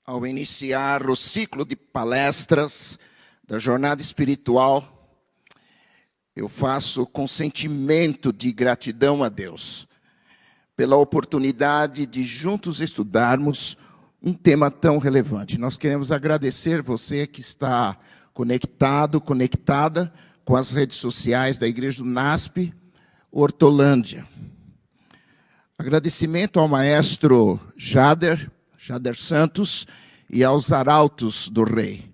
ao iniciar o ciclo de palestras da jornada espiritual, eu faço com sentimento de gratidão a Deus pela oportunidade de juntos estudarmos um tema tão relevante. Nós queremos agradecer você que está conectado, conectada com as redes sociais da Igreja do NASP Hortolândia. Agradecimento ao maestro Jader Santos e aos arautos do Rei.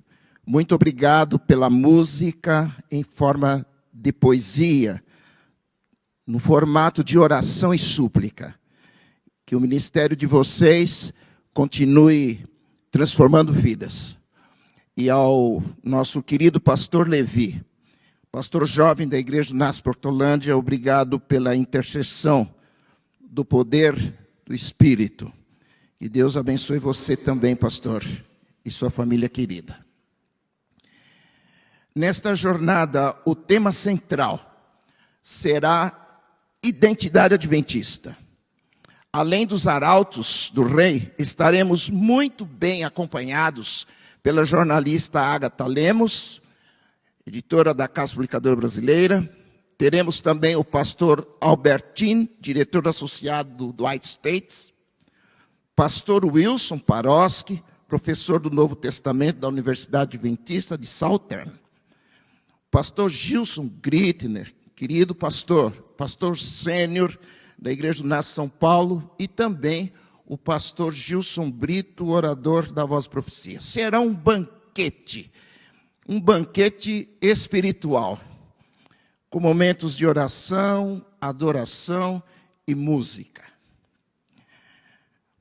Muito obrigado pela música em forma de poesia, no formato de oração e súplica. Que o ministério de vocês continue transformando vidas. E ao nosso querido pastor Levi, pastor jovem da Igreja do NASP Hortolândia, obrigado pela intercessão do poder do Espírito. Que Deus abençoe você também, pastor, e sua família querida. Nesta jornada, o tema central será identidade adventista. Além dos arautos do Rei, estaremos muito bem acompanhados pela jornalista Agatha Lemos, editora da Casa Publicadora Brasileira. Teremos também o pastor Albertin, diretor associado do White States, pastor Wilson Paroski, professor do Novo Testamento da Universidade Adventista de Southern, pastor Gilson Grittner, querido pastor sênior da Igreja do NASP São Paulo, e também o pastor Gilson Brito, orador da Voz Profecia. Será um banquete espiritual, com momentos de oração, adoração e música.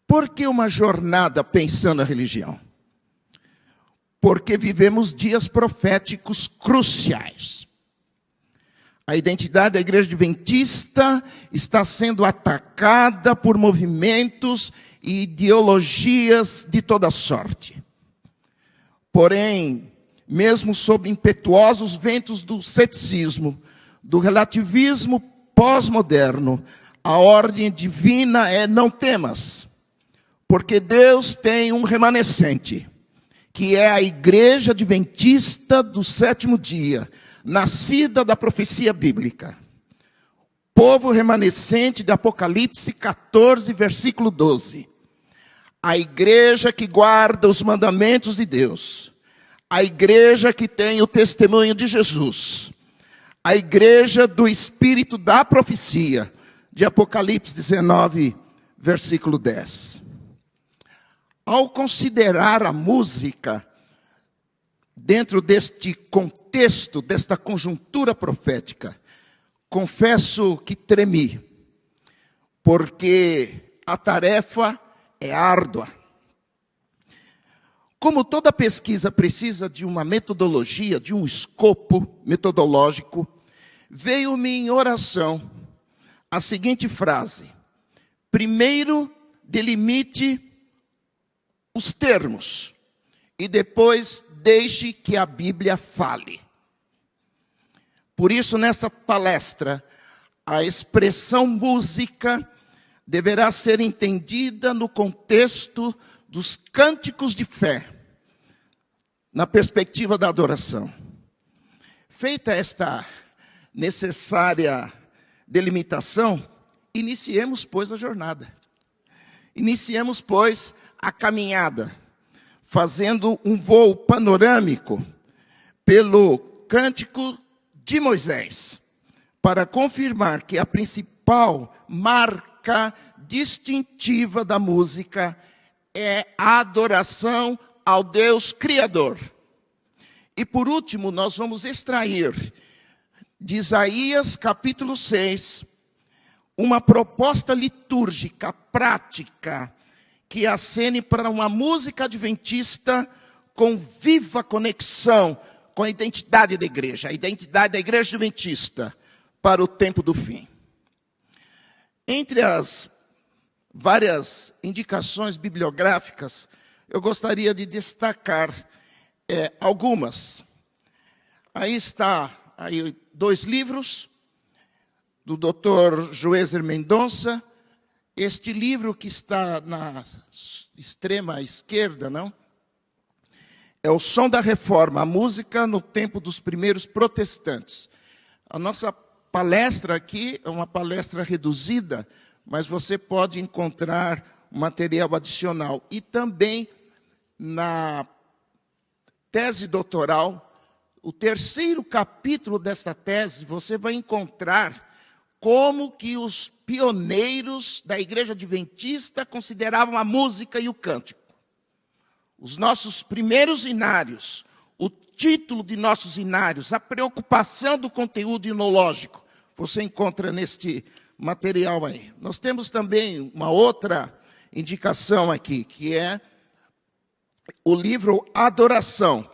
Por que uma jornada pensando a religião? Porque vivemos dias proféticos cruciais. A identidade da Igreja Adventista está sendo atacada por movimentos e ideologias de toda sorte. Porém, mesmo sob impetuosos ventos do ceticismo, do relativismo pós-moderno, a ordem divina é: não temas, porque Deus tem um remanescente, que é a Igreja Adventista do sétimo dia, nascida da profecia bíblica. Povo remanescente de Apocalipse 14, versículo 12. A igreja que guarda os mandamentos de Deus. A igreja que tem o testemunho de Jesus. A igreja do espírito da profecia, de Apocalipse 19, versículo 10. Ao considerar a música dentro deste contexto, desta conjuntura profética, confesso que tremi, porque a tarefa é árdua. Como toda pesquisa precisa de uma metodologia, de um escopo metodológico, veio-me em oração a seguinte frase: primeiro delimite os termos e depois deixe que a Bíblia fale. Por isso, nessa palestra, a expressão música deverá ser entendida no contexto dos cânticos de fé, na perspectiva da adoração. Feita esta necessária delimitação, iniciemos, pois, a jornada. Iniciemos, pois, a caminhada, fazendo um voo panorâmico pelo Cântico de Moisés, para confirmar que a principal marca distintiva da música é a adoração ao Deus Criador. E por último, nós vamos extrair de Isaías capítulo 6, uma proposta litúrgica, prática, que acene para uma música adventista com viva conexão com a identidade da igreja, a identidade da igreja adventista para o tempo do fim. Entre as várias indicações bibliográficas, eu gostaria de destacar algumas. Aí está dois livros do Dr. Joézer Mendonça. Este livro que está na extrema esquerda, não? é o som da reforma, a música no tempo dos primeiros protestantes. A nossa palestra aqui é uma palestra reduzida, mas você pode encontrar material adicional. E também na tese doutoral, o terceiro capítulo desta tese, você vai encontrar como que os pioneiros da Igreja Adventista consideravam a música e o cântico. Os nossos primeiros hinários, o título de nossos hinários, a preocupação do conteúdo hinológico, você encontra neste material aí. Nós temos também uma outra indicação aqui, que é o livro Adoração,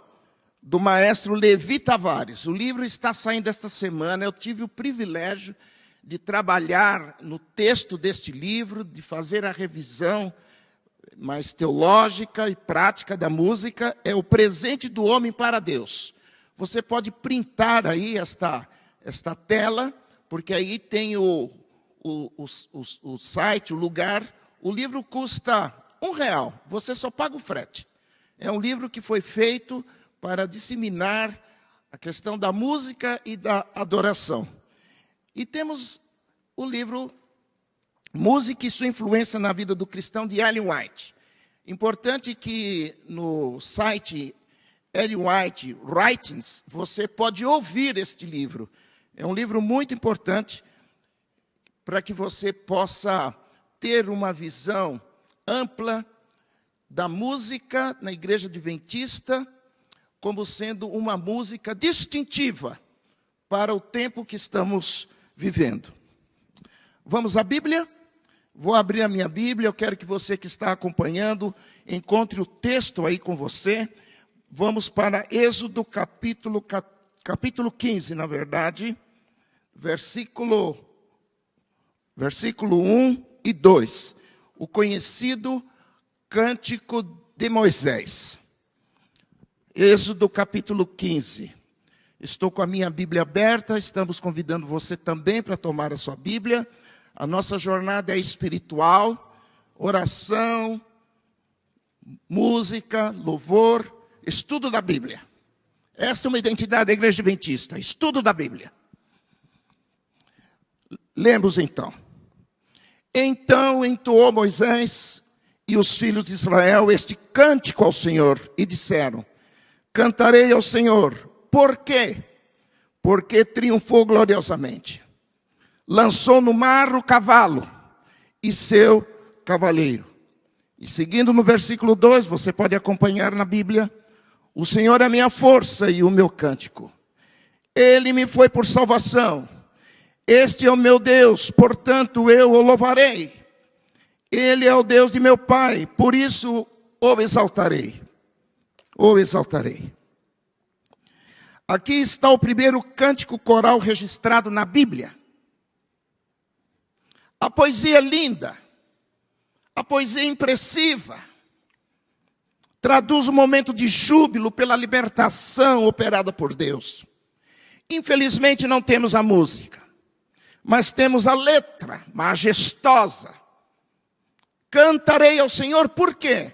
do maestro Levi Tavares. O livro está saindo esta semana. Eu tive o privilégio de trabalhar no texto deste livro, de fazer a revisão mais teológica e prática da música. É o presente do homem para Deus. Você pode printar aí esta tela, porque aí tem o site, o lugar. O livro custa R$1, você só paga o frete. É um livro que foi feito para disseminar a questão da música e da adoração. E temos o livro Música e sua influência na vida do cristão, de Ellen White. Importante que no site Ellen White Writings, você pode ouvir este livro. É um livro muito importante para que você possa ter uma visão ampla da música na Igreja Adventista, como sendo uma música distintiva para o tempo que estamos vivendo. Vamos à Bíblia? Vou abrir a minha Bíblia, eu quero que você que está acompanhando encontre o texto aí com você. Vamos para Êxodo capítulo 15, na verdade, versículo 1 e 2. O conhecido Cântico de Moisés. Êxodo capítulo 15. Estou com a minha Bíblia aberta, estamos convidando você também para tomar a sua Bíblia. A nossa jornada é espiritual, oração, música, louvor, estudo da Bíblia. Esta é uma identidade da Igreja Adventista, estudo da Bíblia. Lemos então. Então entoou Moisés e os filhos de Israel este cântico ao Senhor, e disseram: cantarei ao Senhor. Por quê? Porque triunfou gloriosamente. Lançou no mar o cavalo e seu cavaleiro. E seguindo no versículo 2, você pode acompanhar na Bíblia: o Senhor é a minha força e o meu cântico. Ele me foi por salvação. Este é o meu Deus, portanto eu o louvarei. Ele é o Deus de meu pai, por isso o exaltarei. O exaltarei. Aqui está o primeiro cântico coral registrado na Bíblia. A poesia é linda, a poesia é impressiva, traduz um momento de júbilo pela libertação operada por Deus. Infelizmente não temos a música, mas temos a letra majestosa. Cantarei ao Senhor, por quê?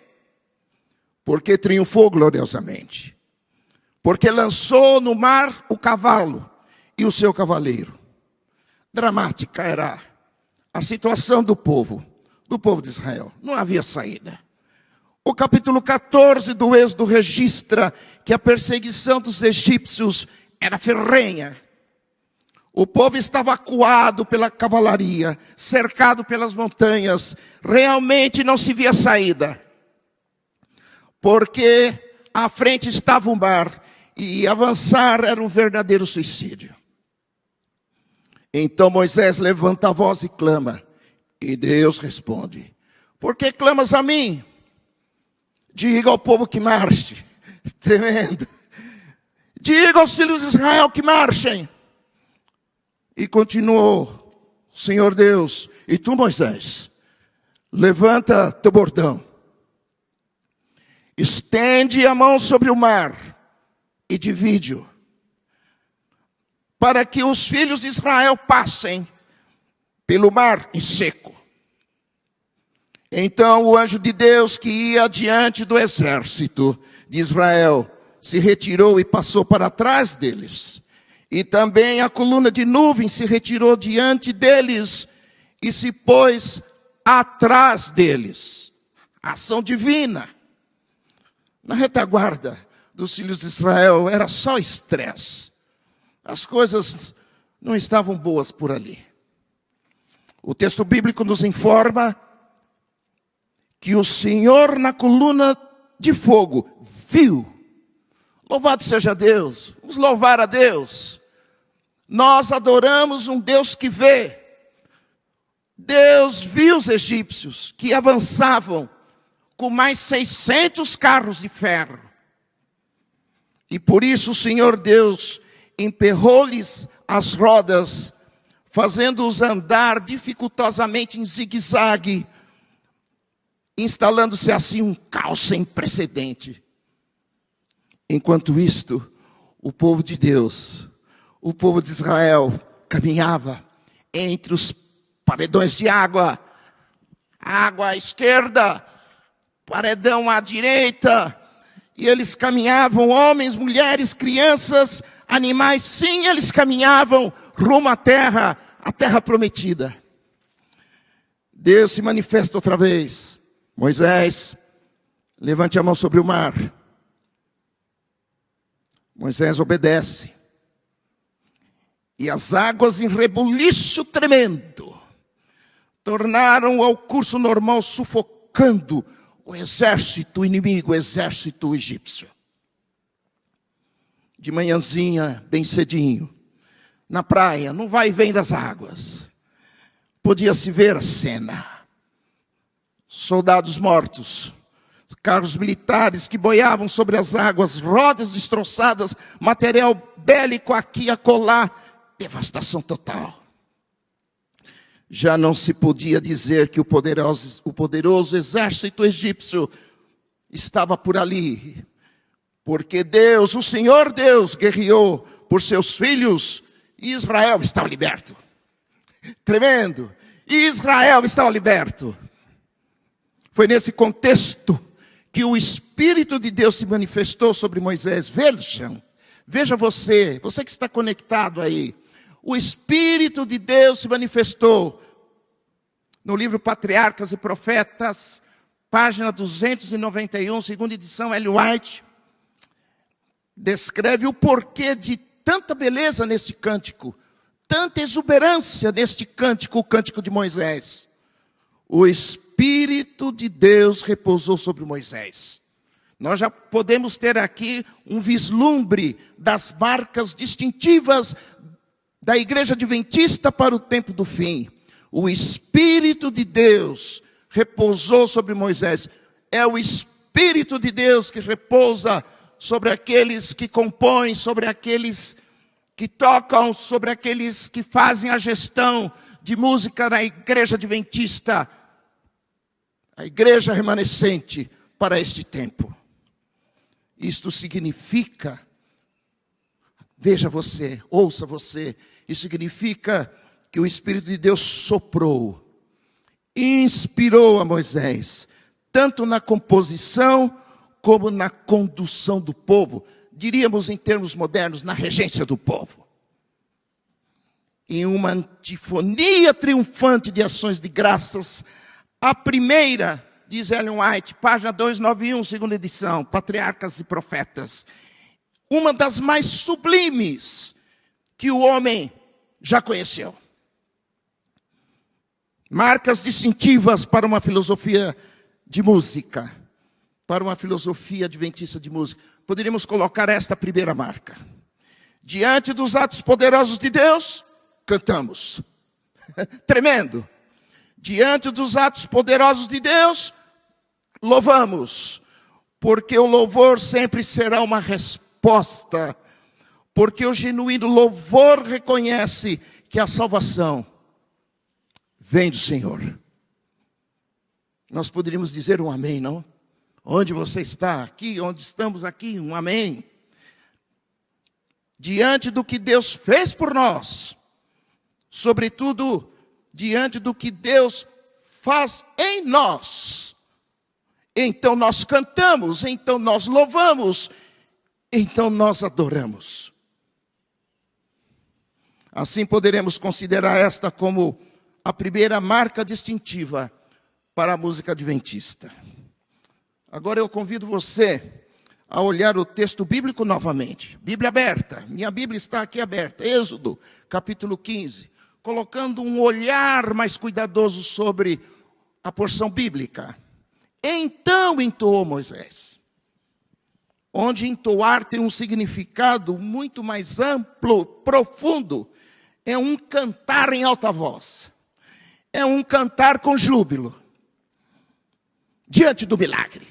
Porque triunfou gloriosamente. Porque lançou no mar o cavalo e o seu cavaleiro. Dramática era a situação do povo de Israel. Não havia saída. O capítulo 14 do Êxodo registra que a perseguição dos egípcios era ferrenha. O povo estava acuado pela cavalaria, cercado pelas montanhas. Realmente não se via saída. Porque à frente estava o mar e avançar era um verdadeiro suicídio. Então Moisés levanta a voz e clama. E Deus responde: por que clamas a mim? Diga ao povo que marche. Tremendo. Diga aos filhos de Israel que marchem. E continuou: Senhor Deus, e tu, Moisés, levanta teu bordão. Estende a mão sobre o mar e divide-o, para que os filhos de Israel passem pelo mar em seco. Então o anjo de Deus que ia diante do exército de Israel se retirou e passou para trás deles. E também a coluna de nuvem se retirou diante deles e se pôs atrás deles. Ação divina. Na retaguarda dos filhos de Israel era só estresse. As coisas não estavam boas por ali. O texto bíblico nos informa que o Senhor na coluna de fogo viu. Louvado seja Deus. Vamos louvar a Deus. Nós adoramos um Deus que vê. Deus viu os egípcios que avançavam com mais 600 carros de ferro. E por isso o Senhor Deus emperrou-lhes as rodas, fazendo-os andar dificultosamente em zigue-zague, instalando-se assim um caos sem precedente. Enquanto isto, o povo de Deus, o povo de Israel, caminhava entre os paredões de água, água à esquerda, paredão à direita, e eles caminhavam, homens, mulheres, crianças, animais, sim, eles caminhavam rumo à terra prometida. Deus se manifesta outra vez. Moisés, levante a mão sobre o mar. Moisés obedece. E as águas em rebuliço tremendo tornaram ao curso normal, sufocando o exército inimigo, o exército egípcio. De manhãzinha, bem cedinho, na praia, no vai e vem das águas, podia-se ver a cena. Soldados mortos, carros militares que boiavam sobre as águas, rodas destroçadas, material bélico aqui e acolá, devastação total. Já não se podia dizer que o poderoso exército egípcio estava por ali, porque Deus, o Senhor Deus, guerreou por seus filhos, e Israel estava liberto. Tremendo! Israel estava liberto. Foi nesse contexto que o Espírito de Deus se manifestou sobre Moisés. Veja você que está conectado aí. O Espírito de Deus se manifestou no livro Patriarcas e Profetas, página 291, segunda edição, Ellen White, descreve o porquê de tanta beleza nesse cântico, tanta exuberância neste cântico, o cântico de Moisés. O Espírito de Deus repousou sobre Moisés. Nós já podemos ter aqui um vislumbre das marcas distintivas da igreja adventista para o tempo do fim. O Espírito de Deus repousou sobre Moisés. É o Espírito de Deus que repousa sobre aqueles que compõem, sobre aqueles que tocam, sobre aqueles que fazem a gestão de música na igreja adventista, a igreja remanescente para este tempo. Isto significa, veja você, ouça você, isso significa que o Espírito de Deus soprou, inspirou a Moisés, tanto na composição como na condução do povo, diríamos em termos modernos, na regência do povo. Em uma antifonia triunfante de ações de graças, a primeira, diz Ellen White, página 291, segunda edição, Patriarcas e Profetas, uma das mais sublimes que o homem já conheceu. Marcas distintivas para uma filosofia de música, para uma filosofia adventista de música. Poderíamos colocar esta primeira marca. Diante dos atos poderosos de Deus, cantamos. Tremendo. Diante dos atos poderosos de Deus, louvamos. Porque o louvor sempre será uma resposta. Porque o genuíno louvor reconhece que a salvação vem do Senhor. Nós poderíamos dizer um amém, não? Onde você está? Aqui, onde estamos aqui, um amém. Diante do que Deus fez por nós, sobretudo diante do que Deus faz em nós. Então nós cantamos, então nós louvamos, então nós adoramos. Assim poderemos considerar esta como a primeira marca distintiva para a música adventista. Agora eu convido você a olhar o texto bíblico novamente. Bíblia aberta, minha Bíblia está aqui aberta. Êxodo, capítulo 15. Colocando um olhar mais cuidadoso sobre a porção bíblica. Então entoou Moisés. Onde entoar tem um significado muito mais amplo, profundo. É um cantar em alta voz. É um cantar com júbilo. Diante do milagre.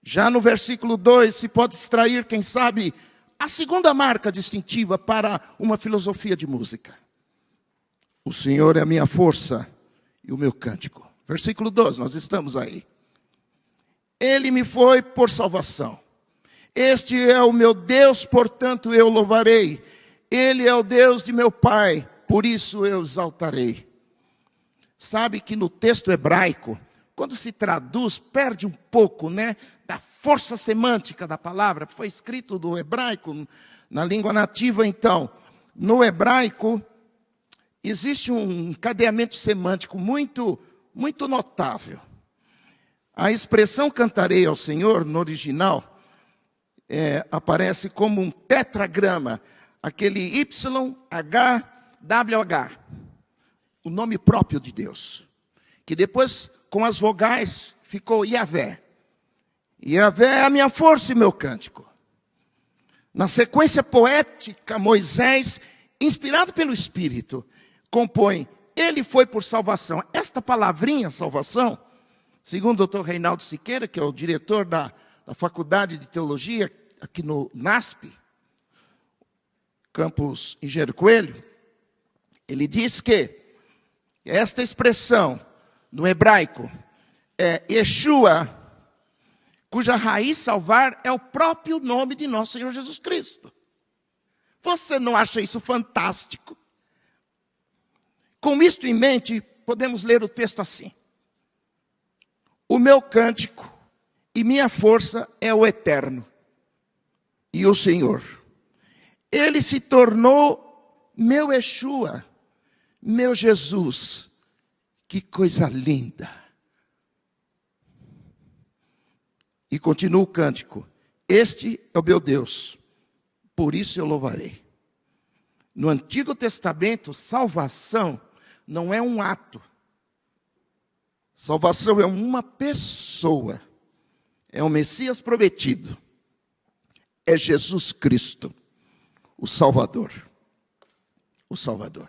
Já no versículo 2 se pode extrair, quem sabe, a segunda marca distintiva para uma filosofia de música. O Senhor é a minha força e o meu cântico. Versículo 12, nós estamos aí. Ele me foi por salvação. Este é o meu Deus, portanto eu louvarei. Ele é o Deus de meu Pai, por isso eu exaltarei. Sabe que no texto hebraico, quando se traduz, perde um pouco, da força semântica da palavra. Foi escrito do hebraico, na língua nativa, então. No hebraico, existe um encadeamento semântico muito, muito notável. A expressão cantarei ao Senhor, no original, aparece como um tetragrama, aquele YHWH, o nome próprio de Deus, que depois, com as vogais, ficou Yahvé. Yahvé é a minha força e meu cântico. Na sequência poética, Moisés, inspirado pelo Espírito, compõe, ele foi por salvação. Esta palavrinha, salvação, segundo o Dr. Reinaldo Siqueira, que é o diretor da Faculdade de Teologia, aqui no NASP, campus Engenheiro Coelho, ele diz que esta expressão, no hebraico, é Yeshua, cuja raiz salvar é o próprio nome de nosso Senhor Jesus Cristo. Você não acha isso fantástico? Com isto em mente, podemos ler o texto assim. O meu cântico e minha força é o Eterno e o Senhor. Ele se tornou meu Yeshua, meu Jesus. Que coisa linda. E continua o cântico. Este é o meu Deus, por isso eu louvarei. No Antigo Testamento, salvação não é um ato. Salvação é uma pessoa. É o Messias prometido. É Jesus Cristo, o Salvador. O Salvador.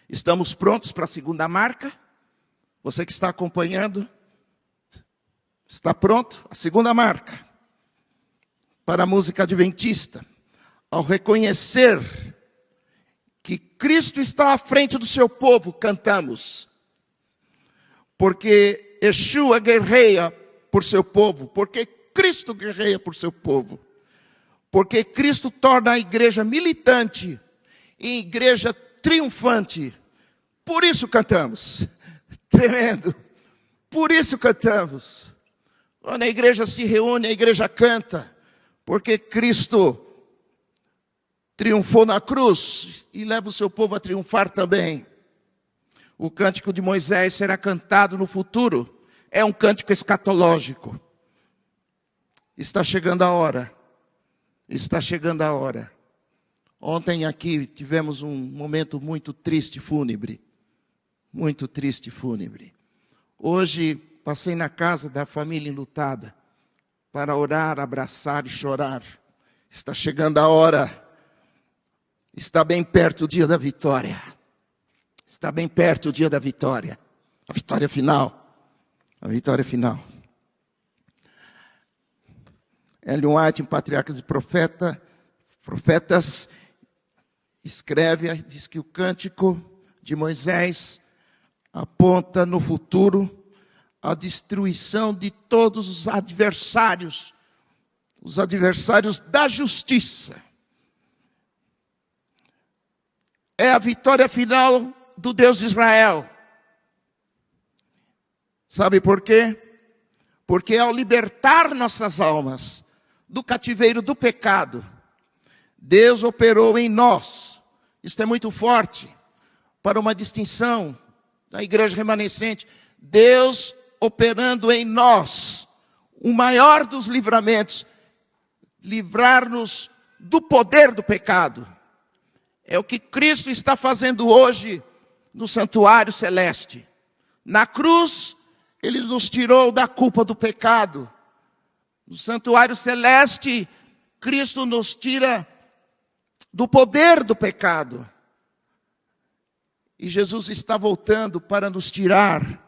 Estamos prontos para a segunda marca? Você que está acompanhando, está pronto? A segunda marca para a música adventista. Ao reconhecer que Cristo está à frente do seu povo, cantamos. Porque Yeshua guerreia por seu povo. Porque Cristo guerreia por seu povo. Porque Cristo torna a igreja militante e igreja triunfante. Por isso cantamos. Tremendo. Por isso cantamos. Quando a igreja se reúne, a igreja canta. Porque Cristo triunfou na cruz e leva o seu povo a triunfar também. O cântico de Moisés será cantado no futuro. É um cântico escatológico. Está chegando a hora. Está chegando a hora. Ontem aqui tivemos um momento muito triste, fúnebre. Muito triste, fúnebre. Hoje passei na casa da família enlutada para orar, abraçar e chorar. Está chegando a hora. Está bem perto o dia da vitória. Está bem perto o dia da vitória. A vitória final. A vitória final. Ellen White, em Patriarcas e Profetas, escreve, diz que o cântico de Moisés aponta no futuro a destruição de todos os adversários da justiça. É a vitória final do Deus de Israel. Sabe por quê? Porque ao libertar nossas almas do cativeiro do pecado, Deus operou em nós. Isto é muito forte para uma distinção da igreja remanescente. Deus operando em nós o maior dos livramentos, livrar-nos do poder do pecado. É o que Cristo está fazendo hoje no santuário celeste. Na cruz, Ele nos tirou da culpa do pecado. No santuário celeste, Cristo nos tira do poder do pecado. E Jesus está voltando para nos tirar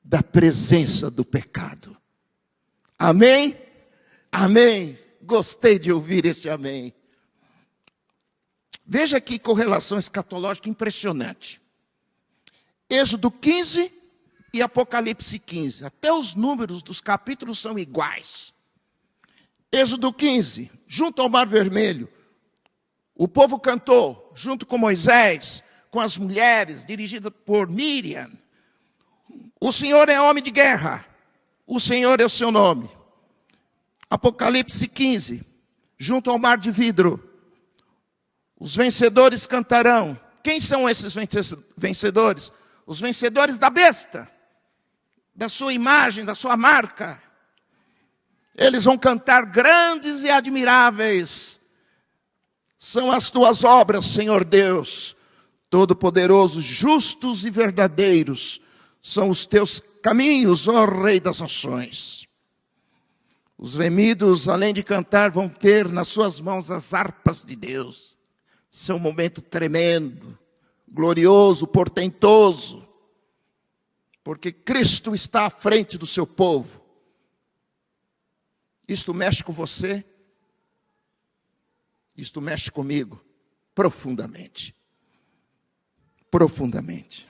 da presença do pecado. Amém? Amém. Gostei de ouvir esse amém. Veja que correlação escatológica impressionante. Êxodo 15 e Apocalipse 15. Até os números dos capítulos são iguais. Êxodo 15, junto ao Mar Vermelho, o povo cantou, junto com Moisés, com as mulheres, dirigida por Miriam. O Senhor é homem de guerra, o Senhor é o seu nome. Apocalipse 15, junto ao mar de vidro, os vencedores cantarão. Quem são esses vencedores? Os vencedores da besta, da sua imagem, da sua marca. Eles vão cantar: grandes e admiráveis são as tuas obras, Senhor Deus, Todo-Poderoso, justos e verdadeiros são os teus caminhos, ó Rei das nações. Os remidos, além de cantar, vão ter nas suas mãos as harpas de Deus. Esse é um momento tremendo, glorioso, portentoso, porque Cristo está à frente do seu povo. Isto mexe com você? Isto mexe comigo profundamente. Profundamente.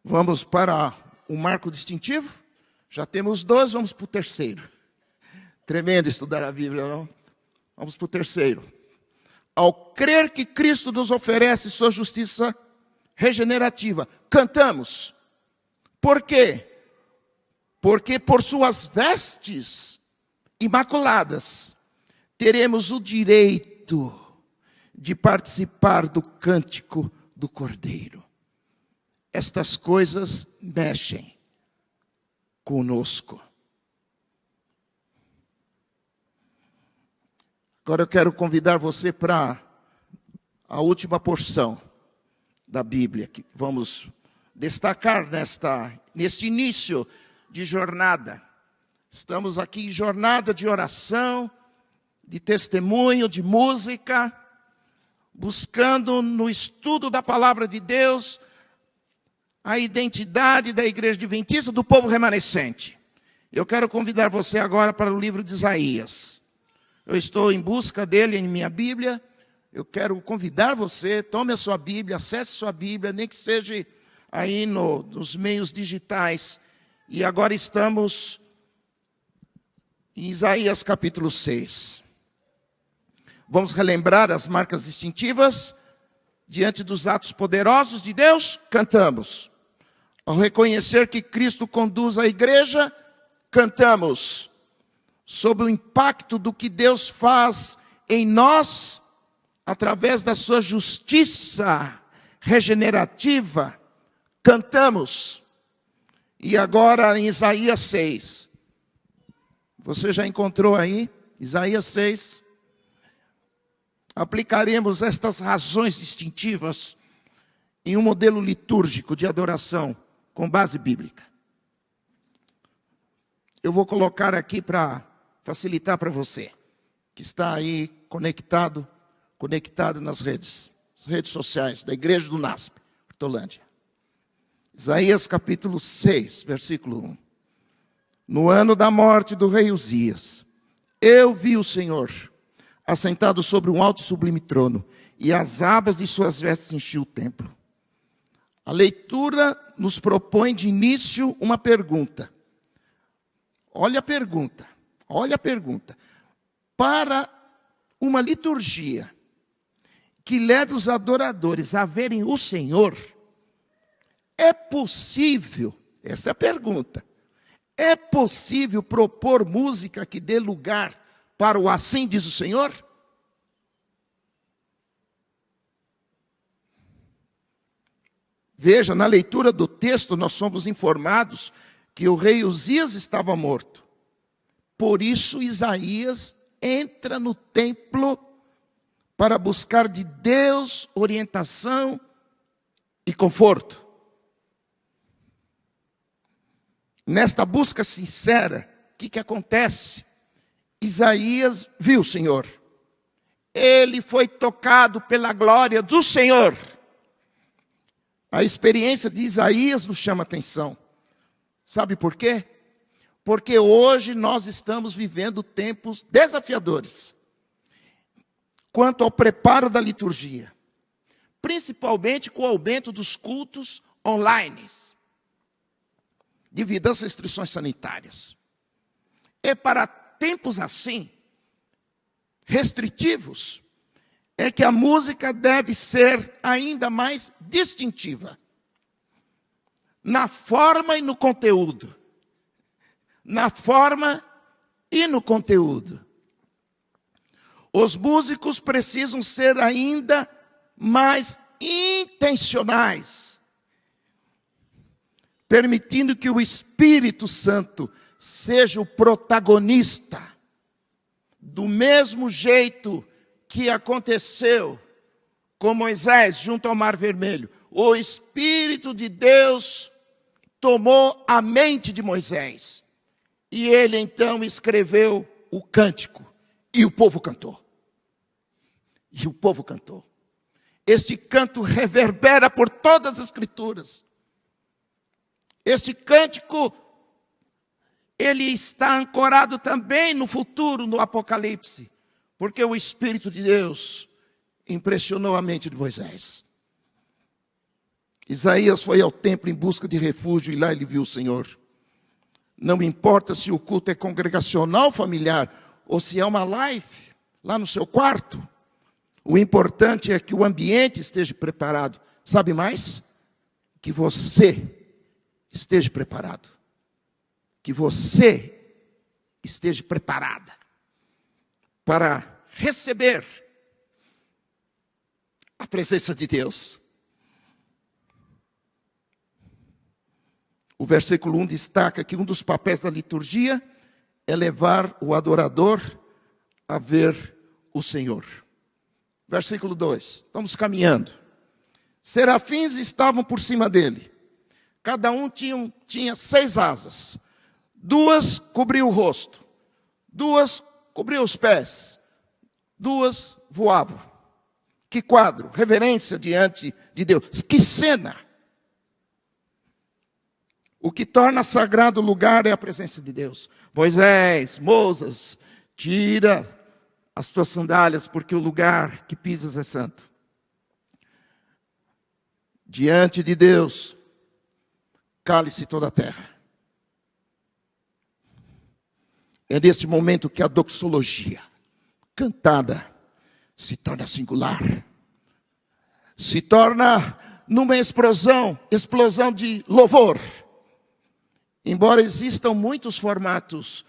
Vamos para o marco distintivo? Já temos 2, vamos para o terceiro. Tremendo estudar a Bíblia, não? Vamos para o terceiro. Ao crer que Cristo nos oferece sua justiça regenerativa, cantamos. Por quê? Porque por suas vestes imaculadas, teremos o direito de participar do cântico do Cordeiro. Estas coisas mexem conosco. Agora eu quero convidar você para a última porção da Bíblia, que vamos destacar neste início de jornada. Estamos aqui em jornada de oração, de testemunho, de música, buscando no estudo da palavra de Deus a identidade da igreja adventista, do povo remanescente. Eu quero convidar você agora para o livro de Isaías. Eu estou em busca dele em minha Bíblia. Eu quero convidar você, tome a sua Bíblia, acesse sua Bíblia, nem que seja aí nos meios digitais. E agora estamos em Isaías capítulo 6. Vamos relembrar as marcas distintivas. Diante dos atos poderosos de Deus, cantamos. Ao reconhecer que Cristo conduz a igreja, cantamos. Sob o impacto do que Deus faz em nós, através da sua justiça regenerativa, cantamos. E agora em Isaías 6. Você já encontrou aí? Isaías 6. Aplicaremos estas razões distintivas em um modelo litúrgico de adoração com base bíblica. Eu vou colocar aqui para facilitar para você, que está aí conectado nas redes sociais da Igreja do NASP, Hortolândia. Isaías capítulo 6, versículo 1. No ano da morte do rei Uzias, eu vi o Senhor assentado sobre um alto e sublime trono, e as abas de suas vestes enchiam o templo. A leitura nos propõe de início uma pergunta. Olha a pergunta. Para uma liturgia que leve os adoradores a verem o Senhor, é possível, essa é a pergunta, é possível propor música que dê lugar para o assim diz o Senhor? Veja, na leitura do texto nós somos informados que o rei Uzias estava morto. Por isso Isaías entra no templo para buscar de Deus orientação e conforto. Nesta busca sincera, o que acontece? Isaías viu o Senhor. Ele foi tocado pela glória do Senhor. A experiência de Isaías nos chama atenção. Sabe por quê? Porque hoje nós estamos vivendo tempos desafiadores quanto ao preparo da liturgia, principalmente com o aumento dos cultos online, devido às restrições sanitárias. É para tempos assim, restritivos, é que a música deve ser ainda mais distintiva, na forma e no conteúdo. Na forma e no conteúdo. Os músicos precisam ser ainda mais intencionais, permitindo que o Espírito Santo seja o protagonista, do mesmo jeito que aconteceu com Moisés junto ao Mar Vermelho. O Espírito de Deus tomou a mente de Moisés. E ele então escreveu o cântico. E o povo cantou. E o povo cantou. Este canto reverbera por todas as Escrituras. Este cântico, ele está ancorado também no futuro, no Apocalipse. Porque o Espírito de Deus impressionou a mente de Moisés. Isaías foi ao templo em busca de refúgio e lá ele viu o Senhor. Não importa se o culto é congregacional, familiar, ou se é uma live, lá no seu quarto. O importante é que o ambiente esteja preparado. Sabe mais? Que você esteja preparado. Que você esteja preparada para receber a presença de Deus. O versículo 1 destaca que um dos papéis da liturgia é levar o adorador a ver o Senhor. Versículo 2, estamos caminhando. Serafins estavam por cima dele. Cada um tinha 6 asas. 2 cobriam o rosto. 2 cobriam os pés. 2 voavam. Que quadro, reverência diante de Deus. Que cena. O que torna sagrado o lugar é a presença de Deus. Moisés, Moisés, tira as tuas sandálias, porque o lugar que pisas é santo. Diante de Deus, cale-se toda a terra. É nesse momento que a doxologia, cantada, se torna singular. Se torna numa explosão de louvor. Embora existam muitos formatos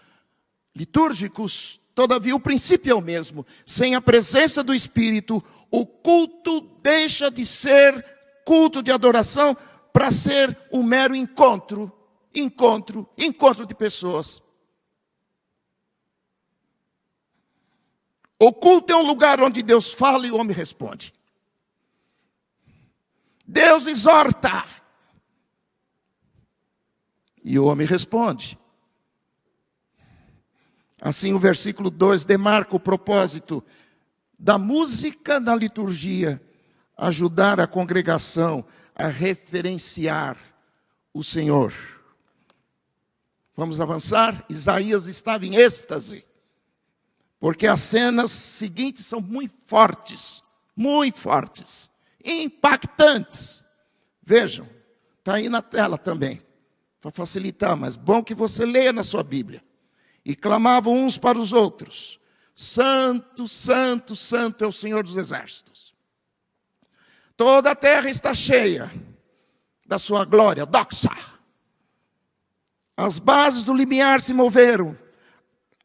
litúrgicos, todavia o princípio é o mesmo. Sem a presença do Espírito, o culto deixa de ser culto de adoração para ser um mero encontro de pessoas. O culto é um lugar onde Deus fala e o homem responde. Deus exorta. E o homem responde. Assim, o versículo 2 demarca o propósito da música na liturgia, ajudar a congregação a referenciar o Senhor. Vamos avançar? Isaías estava em êxtase, porque as cenas seguintes são muito fortes, impactantes. Vejam, está aí na tela também. Para facilitar, mas bom que você leia na sua Bíblia. E clamavam uns para os outros: Santo, Santo, Santo é o Senhor dos Exércitos. Toda a terra está cheia da sua glória, doxa. As bases do limiar se moveram,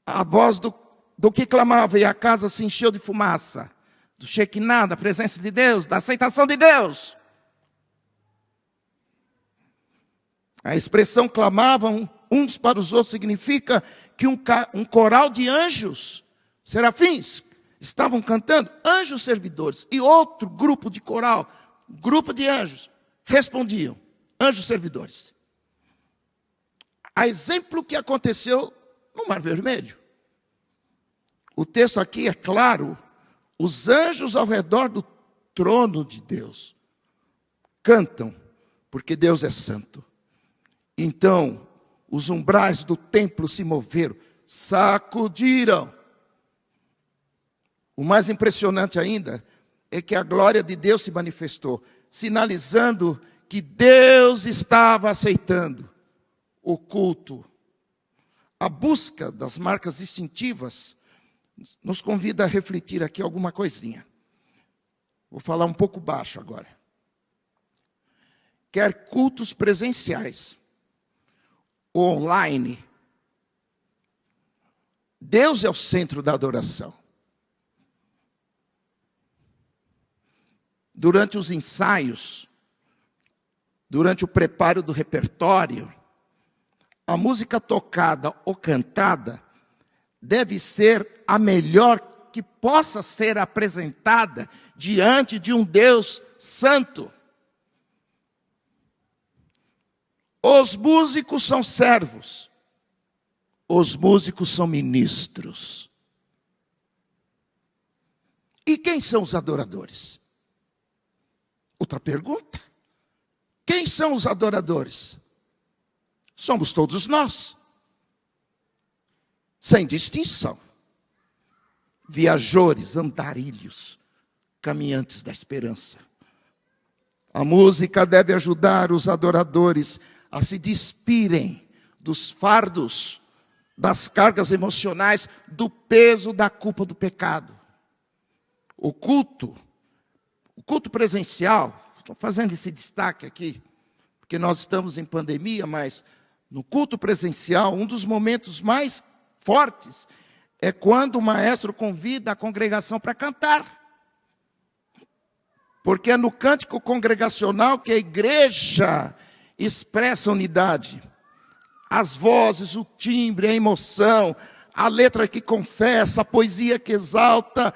a voz do que clamava, e a casa se encheu de fumaça, do Shekinah, da presença de Deus, da aceitação de Deus. A expressão clamavam uns para os outros significa que um coral de anjos, serafins, estavam cantando, anjos servidores, e outro grupo de coral, grupo de anjos, respondiam, anjos servidores. A exemplo que aconteceu no Mar Vermelho. O texto aqui é claro, os anjos ao redor do trono de Deus cantam, porque Deus é santo. Então, os umbrais do templo se moveram, sacudiram. O mais impressionante ainda é que a glória de Deus se manifestou, sinalizando que Deus estava aceitando o culto. A busca das marcas distintivas nos convida a refletir aqui alguma coisinha. Vou falar um pouco baixo agora. Quer cultos presenciais ou online, Deus é o centro da adoração. Durante os ensaios, durante o preparo do repertório, a música tocada ou cantada deve ser a melhor que possa ser apresentada diante de um Deus santo. Os músicos são servos, os músicos são ministros. E quem são os adoradores? Outra pergunta. Quem são os adoradores? Somos todos nós, sem distinção. Viajores, andarilhos, caminhantes da esperança. A música deve ajudar os adoradores a se despirem dos fardos, das cargas emocionais, do peso da culpa do pecado. O culto presencial, estou fazendo esse destaque aqui, porque nós estamos em pandemia, mas no culto presencial, um dos momentos mais fortes é quando o maestro convida a congregação para cantar. Porque é no cântico congregacional que a igreja expressa unidade. As vozes, o timbre, a emoção, a letra que confessa, a poesia que exalta,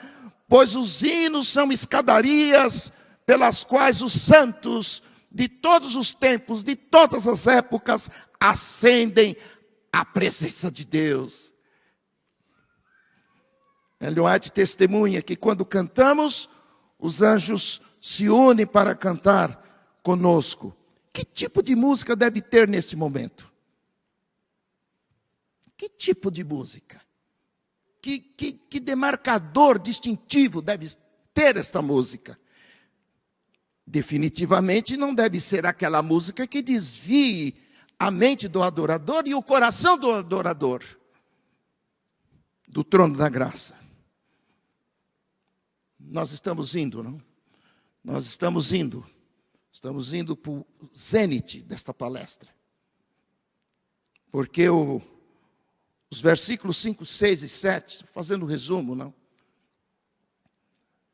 pois os hinos são escadarias pelas quais os santos de todos os tempos, de todas as épocas, ascendem à presença de Deus. Ellen White testemunha que quando cantamos, os anjos se unem para cantar conosco. Que tipo de música deve ter nesse momento? Que tipo de música? Que demarcador distintivo deve ter esta música? Definitivamente não deve ser aquela música que desvie a mente do adorador e o coração do adorador do trono da graça. Nós estamos indo, não? Nós estamos indo para o zênite desta palestra. Porque os versículos 5, 6 e 7, fazendo um resumo, não?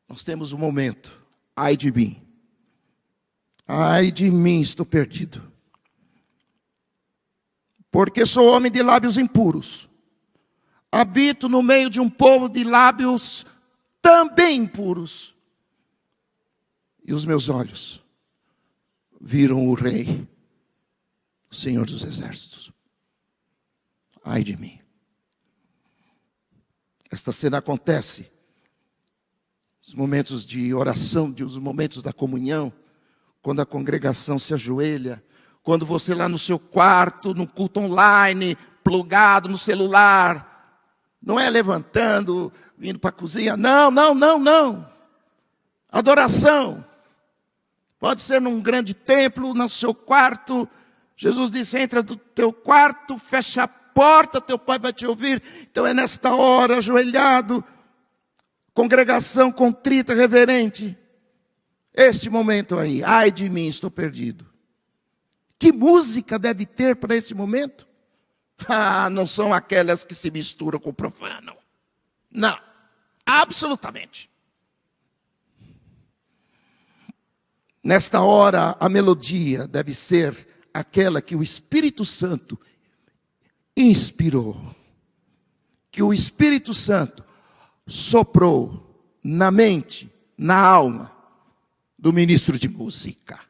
Nós temos um momento, ai de mim, estou perdido. Porque sou homem de lábios impuros, habito no meio de um povo de lábios também impuros. E os meus olhos viram o Rei, o Senhor dos Exércitos. Ai de mim. Esta cena acontece nos momentos de oração, nos momentos da comunhão, quando a congregação se ajoelha, quando você lá no seu quarto, no culto online, plugado no celular, não é levantando, indo para a cozinha, não. Adoração. Pode ser num grande templo, no seu quarto. Jesus disse, entra do teu quarto, fecha a porta, teu pai vai te ouvir. Então é nesta hora, ajoelhado, congregação contrita, reverente, Este momento aí, ai de mim, estou perdido. Que música deve ter para esse momento? Ah, não são aquelas que se misturam com o profano. Não, absolutamente. Nesta hora, a melodia deve ser aquela que o Espírito Santo inspirou. Que o Espírito Santo soprou na mente, na alma do ministro de música.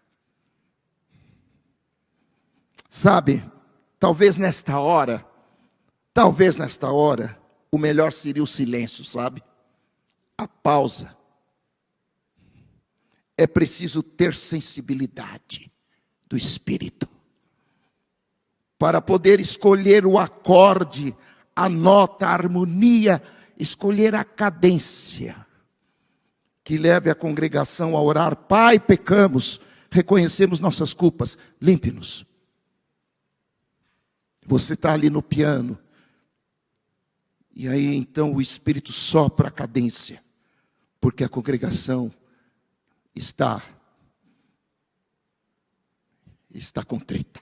Sabe, talvez nesta hora, o melhor seria o silêncio, sabe? A pausa. É preciso ter sensibilidade do Espírito para poder escolher o acorde, a nota, a harmonia, escolher a cadência que leve a congregação a orar: Pai, pecamos, reconhecemos nossas culpas, limpe-nos. Você está ali no piano, e aí então o Espírito sopra a cadência, porque a congregação está contrita.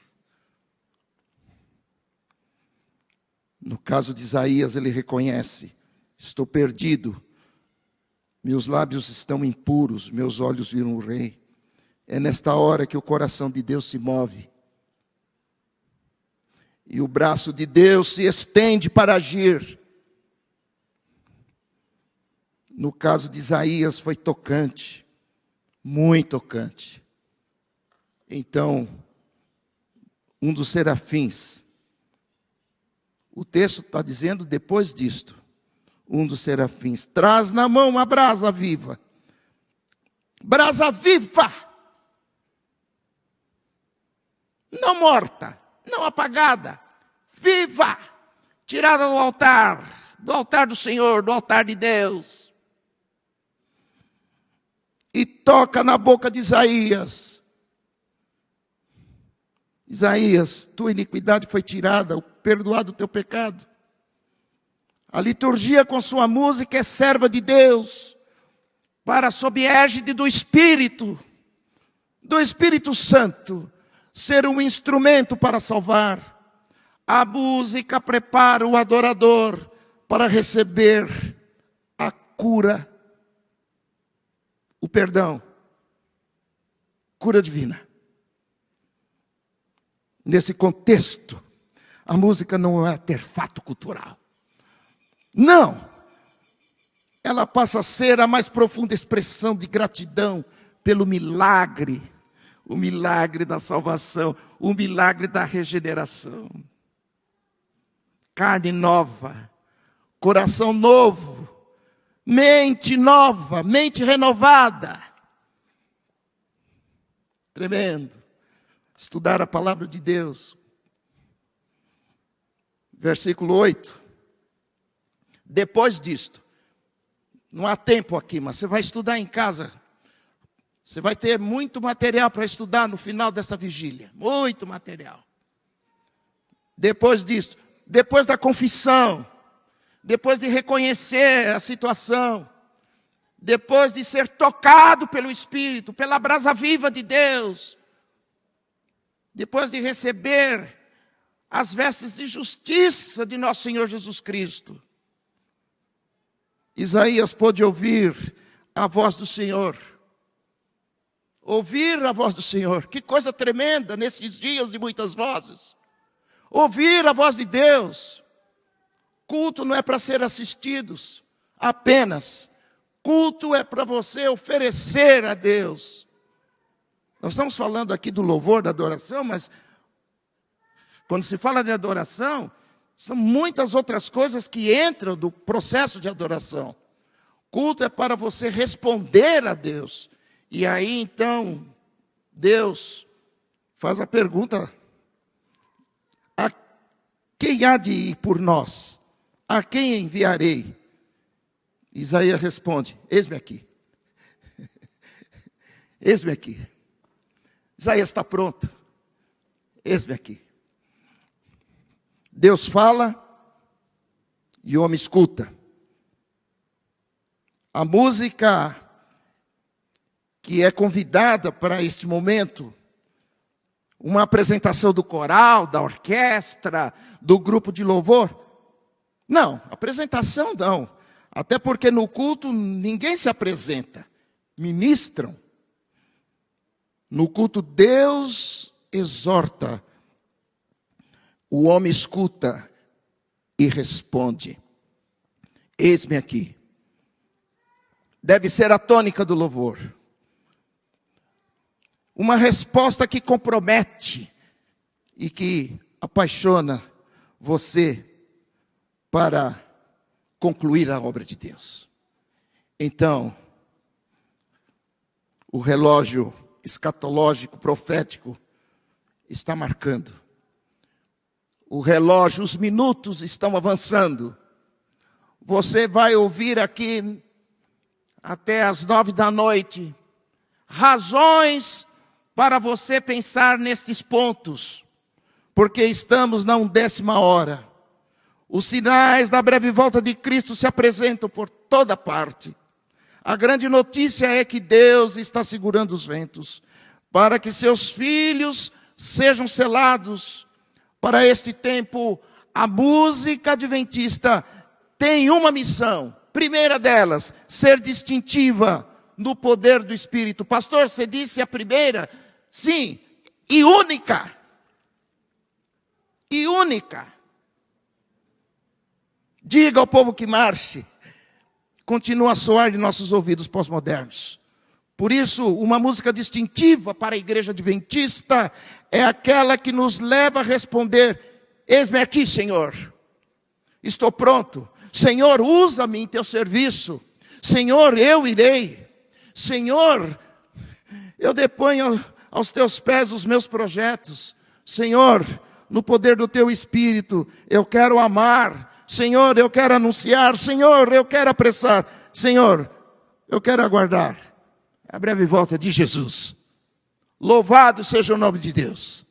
No caso de Isaías, ele reconhece: estou perdido, meus lábios estão impuros, meus olhos viram o Rei. É nesta hora que o coração de Deus se move. E o braço de Deus se estende para agir. No caso de Isaías foi tocante, muito tocante. Então, um dos serafins, o texto está dizendo depois disto, um dos serafins traz na mão uma brasa viva. Brasa viva! Não morta, não apagada, viva! Tirada do altar do Senhor, do altar de Deus. E toca na boca de Isaías. Isaías, tua iniquidade foi tirada, perdoado o teu pecado. A liturgia com sua música é serva de Deus, para sob égide do Espírito Santo, ser um instrumento para salvar. A música prepara o adorador para receber a cura, o perdão, cura divina. Nesse contexto, a música não é artefato cultural. Não! Ela passa a ser a mais profunda expressão de gratidão pelo milagre, o milagre da salvação, o milagre da regeneração. Carne nova, coração novo, mente nova, mente renovada. Tremendo. Estudar a palavra de Deus. Versículo 8. Depois disto, não há tempo aqui, mas você vai estudar em casa. Você vai ter muito material para estudar no final dessa vigília. Muito material. Depois disto, depois da confissão, depois de reconhecer a situação, depois de ser tocado pelo Espírito, pela brasa viva de Deus, depois de receber as vestes de justiça de nosso Senhor Jesus Cristo, Isaías pôde ouvir a voz do Senhor. Ouvir a voz do Senhor. Que coisa tremenda nesses dias de muitas vozes. Ouvir a voz de Deus. Culto não é para ser assistidos apenas. Culto é para você oferecer a Deus. Nós estamos falando aqui do louvor, da adoração, mas quando se fala de adoração, são muitas outras coisas que entram do processo de adoração. Culto é para você responder a Deus. E aí, então, Deus faz a pergunta: a quem há de ir por nós? A quem enviarei? Isaías responde: eis-me aqui. Eis-me aqui. Isaías está pronto. Eis-me aqui. Deus fala e o homem escuta. A música que é convidada para este momento, uma apresentação do coral, da orquestra, do grupo de louvor. Não, apresentação não. Até porque no culto ninguém se apresenta, ministram. No culto Deus exorta, o homem escuta e responde. Eis-me aqui. Deve ser a tônica do louvor. Uma resposta que compromete e que apaixona você para concluir a obra de Deus. Então, o relógio escatológico, profético, está marcando. O relógio, os minutos estão avançando. Você vai ouvir aqui até as 9 da noite razões para você pensar nestes pontos, porque estamos na 1ª hora. Os sinais da breve volta de Cristo se apresentam por toda parte. A grande notícia é que Deus está segurando os ventos, para que seus filhos sejam selados para este tempo. A música adventista tem uma missão, primeira delas, ser distintiva no poder do Espírito. Pastor, você disse a primeira? Sim, e única. E única. Diga ao povo que marche. Continua a soar de nossos ouvidos pós-modernos. Por isso, uma música distintiva para a igreja adventista é aquela que nos leva a responder: eis-me aqui, Senhor. Estou pronto. Senhor, usa-me em teu serviço. Senhor, eu irei. Senhor, eu deponho aos teus pés os meus projetos. Senhor, no poder do teu Espírito, eu quero amar. Senhor, eu quero anunciar. Senhor, eu quero apressar. Senhor, eu quero aguardar a breve volta de Jesus. Louvado seja o nome de Deus.